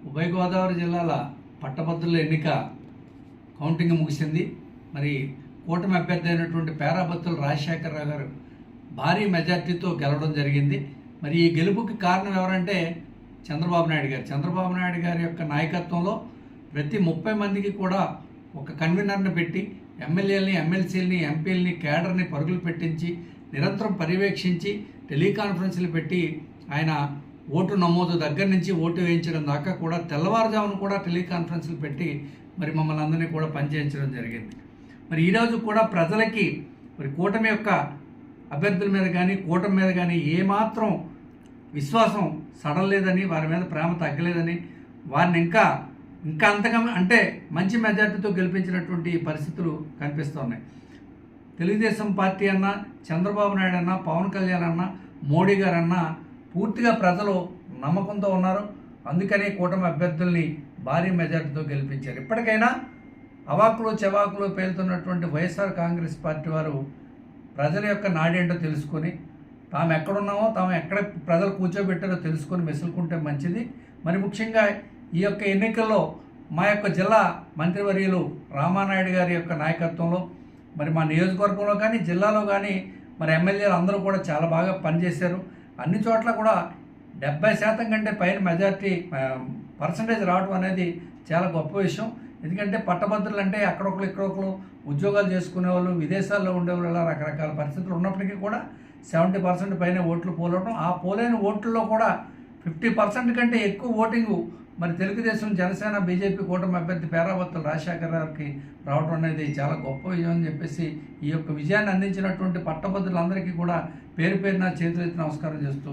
ఉభయ గోదావరి జిల్లాల పట్టభద్రుల ఎన్నిక కౌంటింగ్ ముగిసింది. మరి కూటమి అభ్యర్థి అయినటువంటి పేరాబత్తుల రాజశేఖరరావు గారు భారీ మెజార్టీతో గెలవడం జరిగింది. మరి ఈ గెలుపుకి కారణం ఎవరంటే చంద్రబాబు నాయుడు గారి యొక్క నాయకత్వంలో ప్రతి 30 మందికి కూడా ఒక కన్వీనర్ని పెట్టి ఎమ్మెల్యేలని, ఎమ్మెల్సీలని, ఎంపీలని, కేడర్ని పరుగులు పెట్టించి నిరంతరం పర్యవేక్షించి టెలికాన్ఫరెన్స్లు పెట్టి ఆయన ఓటు నమోదు దగ్గర నుంచి ఓటు వేయించడం దాకా కూడా తెల్లవారుజామును కూడా టెలికాన్ఫరెన్స్లు పెట్టి మరి మమ్మల్ని అందరినీ కూడా పనిచేయించడం జరిగింది. మరి ఈరోజు కూడా ప్రజలకి మరి కూటమి యొక్క అభ్యర్థుల మీద కానీ కూటమి మీద కానీ ఏమాత్రం విశ్వాసం సడలేదని, వారి మీద ప్రేమ తగ్గలేదని, వారిని ఇంకా అంతగా అంటే మంచి మెజార్టీతో గెలిపించినటువంటి పరిస్థితులు కనిపిస్తున్నాయి. తెలుగుదేశం పార్టీ అన్నా, చంద్రబాబు నాయుడు అన్నా, పవన్ కళ్యాణ్ అన్నా, మోడీ గారు అన్నా పూర్తిగా ప్రజలు నమ్మకంతో ఉన్నారు. అందుకనే కూటమి అభ్యర్థుల్ని భారీ మెజార్టీతో గెలిపించారు. ఇప్పటికైనా అవాకులు చెవాకులు పేలుతున్నటువంటి వైఎస్ఆర్ కాంగ్రెస్ పార్టీ వారు ప్రజల యొక్క నాడేంటో తెలుసుకొని, తాము ఎక్కడున్నామో, తాము ఎక్కడ ప్రజలు కూర్చోబెట్టారో తెలుసుకొని మెసులుకుంటే మంచిది. మరి ముఖ్యంగా ఈ యొక్క ఎన్నికల్లో మా యొక్క జిల్లా మంత్రివర్యులు రామానాయుడు గారి యొక్క నాయకత్వంలో మరి మా నియోజకవర్గంలో కానీ జిల్లాలో కానీ మరి ఎమ్మెల్యేలు అందరూ కూడా చాలా బాగా పనిచేశారు. అన్ని చోట్ల కూడా 70% కంటే పైన మెజార్టీ పర్సంటేజ్ రావడం అనేది చాలా గొప్ప విషయం. ఎందుకంటే పట్టభద్రులు అంటే అక్కడొకరు ఇక్కడొకరు ఉద్యోగాలు చేసుకునే వాళ్ళు, విదేశాల్లో ఉండేవాళ్ళు, ఇలా రకరకాల పరిస్థితులు ఉన్నప్పటికీ కూడా 70% పైన ఓట్లు పోలవడం, ఆ పోలైన ఓట్లలో కూడా 50% కంటే ఎక్కువ ఓటింగు మరి తెలుగుదేశం, జనసేన, బీజేపీ కూటమి అభ్యర్థి పేరాబత్తుల రాజశేఖరరావుకి రావడం అనేది చాలా గొప్ప విజయం అని చెప్పేసి ఈ యొక్క విజయాన్ని అందించినటువంటి పట్టభద్రులందరికీ కూడా పేరు పేరున చేతులెత్తి నమస్కారం చేస్తూ